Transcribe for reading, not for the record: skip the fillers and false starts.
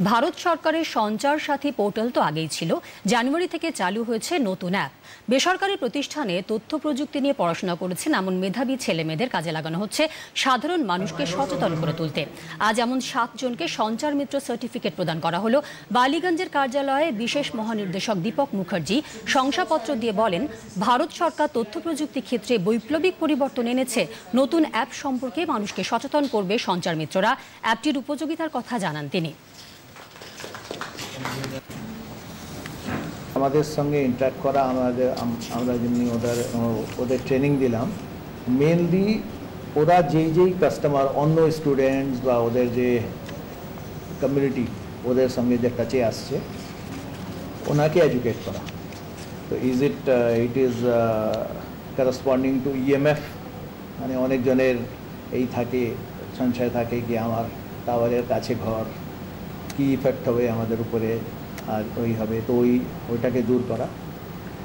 ভারত সরকারের সঞ্চার সাথী পোর্টাল তো আগেই ছিল, জানুয়ারি থেকে চালু হয়েছে নতুন অ্যাপ। বেসরকারি প্রতিষ্ঠানে তথ্য প্রযুক্তি নিয়ে পড়াশোনা করেছেন এমন মেধাবী ছেলেমেয়েদের কাজে লাগানো হচ্ছে সাধারণ মানুষকে সচেতন করে তুলতে। আজ এমন 7 জনকে সঞ্চার মিত্র সার্টিফিকেট প্রদান করা হলো। বালিগঞ্জের কার্যালয়ে বিশেষ মহানির্দেশক দীপক মুখার্জি শংসাপত্র দিয়ে বলেন, ভারত সরকার তথ্য প্রযুক্তি ক্ষেত্রে বৈপ্লবিক পরিবর্তন এনেছে। নতুন অ্যাপ সম্পর্কে মানুষকে সচেতন করবে সঞ্চার মিত্ররা। অ্যাপটির উপযোগিতার কথা জানান তিনি। আমাদের সঙ্গে ইন্টারঅ্যাক্ট করা, আমরা যেমনি ওদের ট্রেনিং দিলাম, মেনলি ওরা যেই কাস্টমার, অন্য স্টুডেন্টস বা ওদের যে কমিউনিটি ওদের সঙ্গে যে টাচে আসছে, ওনাকে এডুকেট করা। তো it is corresponding to EMF, মানে অনেকজনের এই থাকে, সংশয় থাকে কি আমার টাওয়ারের কাছে ঘর, কী ইফেক্ট হবে আমাদের উপরে, আর ওই হবে, তো ওইটাকে দূর করা।